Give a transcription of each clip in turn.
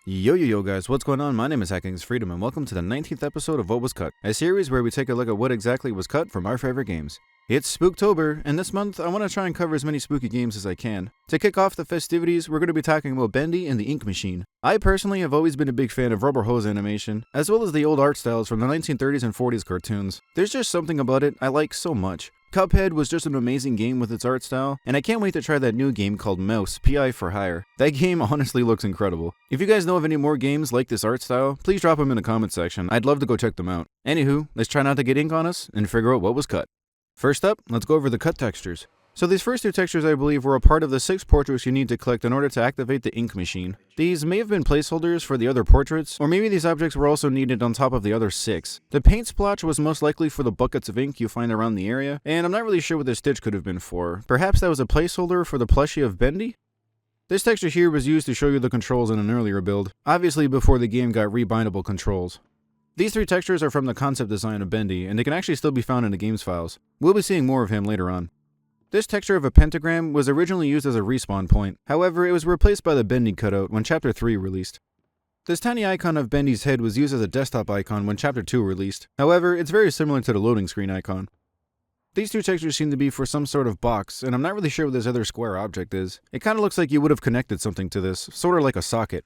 Yo guys, what's going on? My name is Hackings Freedom and welcome to the 19th episode of What Was Cut, a series where we take a look at what exactly was cut from our favorite games. It's Spooktober, and this month I want to try and cover as many spooky games as I can. To kick off the festivities, we're going to be talking about Bendy and the Ink Machine. I personally have always been a big fan of rubber hose animation, as well as the old art styles from the 1930s and 40s cartoons. There's just something about it I like so much. Cuphead was just an amazing game with its art style, and I can't wait to try that new game called Mouse, PI for Hire. That game honestly looks incredible. If you guys know of any more games like this art style, please drop them in the comment section. I'd love to go check them out. Anywho, let's try not to get ink on us and figure out what was cut. First up, let's go over the cut textures. So these first two textures I believe were a part of the 6 portraits you need to collect in order to activate the Ink Machine. These may have been placeholders for the other portraits, or maybe these objects were also needed on top of the other 6. The paint splotch was most likely for the buckets of ink you find around the area, and I'm not really sure what this stitch could have been for. Perhaps that was a placeholder for the plushie of Bendy? This texture here was used to show you the controls in an earlier build, obviously before the game got rebindable controls. These 3 textures are from the concept design of Bendy, and they can actually still be found in the game's files. We'll be seeing more of him later on. This texture of a pentagram was originally used as a respawn point, however it was replaced by the Bendy cutout when Chapter 3 released. This tiny icon of Bendy's head was used as a desktop icon when Chapter 2 released, however it's very similar to the loading screen icon. These 2 textures seem to be for some sort of box, and I'm not really sure what this other square object is. It kinda looks like you would have connected something to this, sorta like a socket.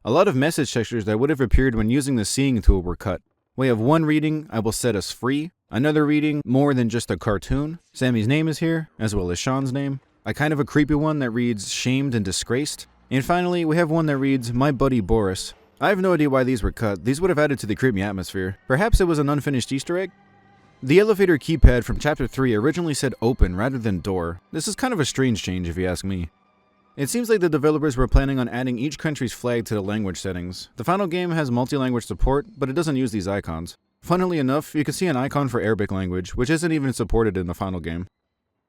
A lot of message textures that would have appeared when using the seeing tool were cut. We have one reading, I will set us free. Another reading, more than just a cartoon. Sammy's name is here, as well as Sean's name. A kind of a creepy one that reads shamed and disgraced. And finally, we have one that reads my buddy Boris. I have no idea why these were cut. These would have added to the creepy atmosphere. Perhaps it was an unfinished Easter egg? The elevator keypad from Chapter 3 originally said open rather than door. This is kind of a strange change if you ask me. It seems like the developers were planning on adding each country's flag to the language settings. The final game has multi-language support, but it doesn't use these icons. Funnily enough, you can see an icon for Arabic language, which isn't even supported in the final game.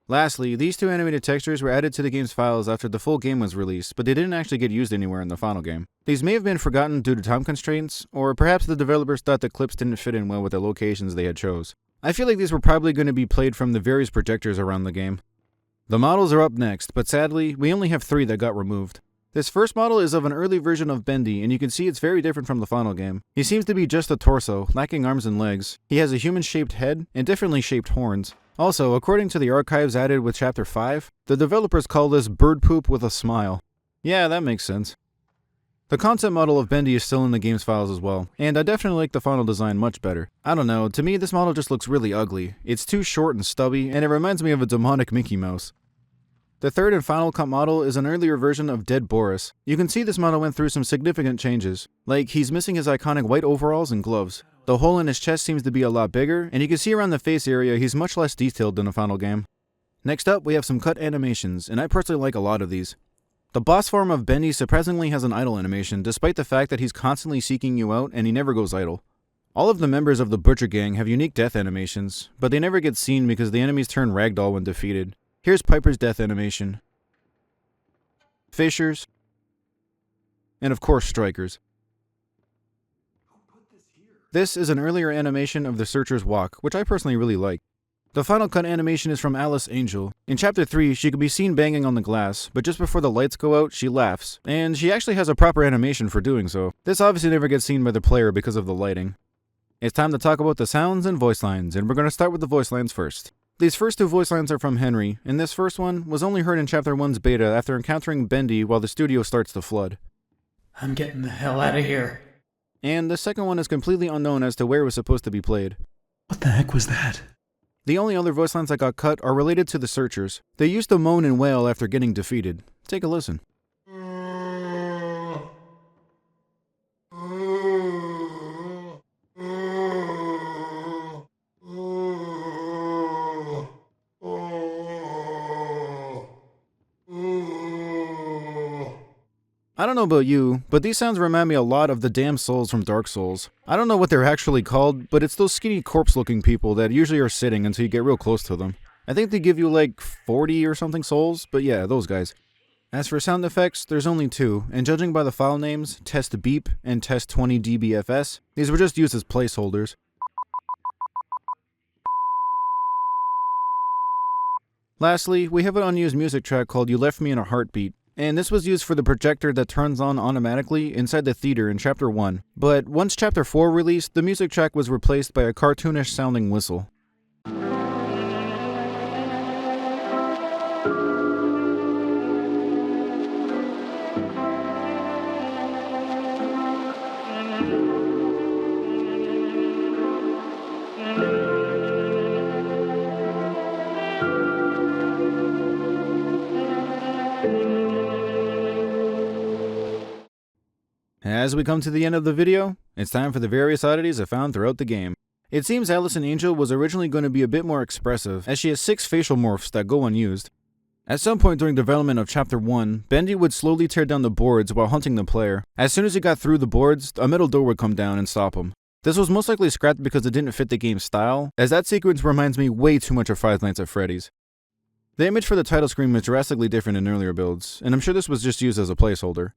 Lastly, these 2 animated textures were added to the game's files after the full game was released, but they didn't actually get used anywhere in the final game. These may have been forgotten due to time constraints, or perhaps the developers thought the clips didn't fit in well with the locations they had chose. I feel like these were probably going to be played from the various projectors around the game. The models are up next, but sadly, we only have 3 that got removed. This first model is of an early version of Bendy, and you can see it's very different from the final game. He seems to be just a torso, lacking arms and legs. He has a human-shaped head and differently shaped horns. Also, according to the archives added with Chapter 5, the developers call this bird poop with a smile. Yeah, that makes sense. The concept model of Bendy is still in the game's files as well, and I definitely like the final design much better. I don't know, to me this model just looks really ugly. It's too short and stubby, and it reminds me of a demonic Mickey Mouse. The third and final cut model is an earlier version of Dead Boris. You can see this model went through some significant changes, like he's missing his iconic white overalls and gloves. The hole in his chest seems to be a lot bigger, and you can see around the face area he's much less detailed than the final game. Next up, we have some cut animations, and I personally like a lot of these. The boss form of Bendy surprisingly has an idle animation, despite the fact that he's constantly seeking you out and he never goes idle. All of the members of the Butcher Gang have unique death animations, but they never get seen because the enemies turn ragdoll when defeated. Here's Piper's death animation, Fisher's, and of course Striker's. This is an earlier animation of the Searcher's Walk, which I personally really like. The final cut animation is from Alice Angel. In Chapter 3, she can be seen banging on the glass, but just before the lights go out, she laughs, and she actually has a proper animation for doing so. This obviously never gets seen by the player because of the lighting. It's time to talk about the sounds and voice lines, and we're going to start with the voice lines first. These first 2 voice lines are from Henry, and this first one was only heard in Chapter 1's beta after encountering Bendy while the studio starts to flood. I'm getting the hell out of here. And the second one is completely unknown as to where it was supposed to be played. What the heck was that? The only other voice lines that got cut are related to the Searchers. They used to moan and wail after getting defeated. Take a listen. I don't know about you, but these sounds remind me a lot of the damn souls from Dark Souls. I don't know what they're actually called, but it's those skinny corpse-looking people that usually are sitting until you get real close to them. I think they give you like 40 or something souls, but yeah, those guys. As for sound effects, there's only 2, and judging by the file names, Test Beep and Test 20 dBFS, these were just used as placeholders. Lastly, we have an unused music track called You Left Me in a Heartbeat. and this was used for the projector that turns on automatically inside the theater in Chapter 1. But once Chapter 4 released, the music track was replaced by a cartoonish sounding whistle. As we come to the end of the video, it's time for the various oddities I found throughout the game. It seems Allison Angel was originally going to be a bit more expressive, as she has 6 facial morphs that go unused. At some point during development of Chapter 1, Bendy would slowly tear down the boards while hunting the player. As soon as he got through the boards, a metal door would come down and stop him. This was most likely scrapped because it didn't fit the game's style, as that sequence reminds me way too much of Five Nights at Freddy's. The image for the title screen was drastically different in earlier builds, and I'm sure this was just used as a placeholder.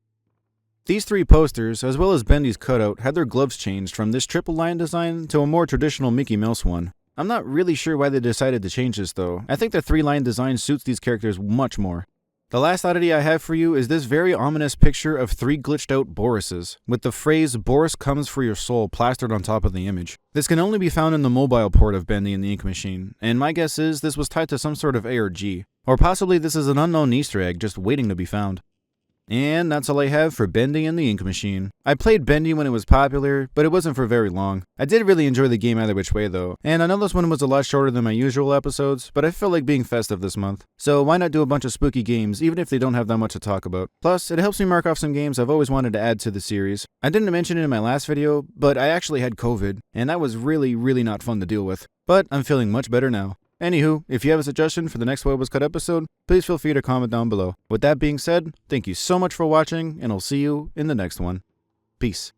These 3 posters, as well as Bendy's cutout, had their gloves changed from this triple line design to a more traditional Mickey Mouse one. I'm not really sure why they decided to change this though. I think the 3-line design suits these characters much more. The last oddity I have for you is this very ominous picture of 3 glitched out Borises, with the phrase "Boris comes for your soul" plastered on top of the image. This can only be found in the mobile port of Bendy and the Ink Machine, and my guess is this was tied to some sort of ARG. Or possibly this is an unknown Easter egg just waiting to be found. And that's all I have for Bendy and the Ink Machine. I played Bendy when it was popular, but it wasn't for very long. I did really enjoy the game either which way though, and I know this one was a lot shorter than my usual episodes, but I felt like being festive this month. So why not do a bunch of spooky games even if they don't have that much to talk about. Plus, it helps me mark off some games I've always wanted to add to the series. I didn't mention it in my last video, but I actually had COVID, and that was really not fun to deal with. But I'm feeling much better now. Anywho, if you have a suggestion for the next What Was Cut episode, please feel free to comment down below. With that being said, thank you so much for watching, and I'll see you in the next one. Peace.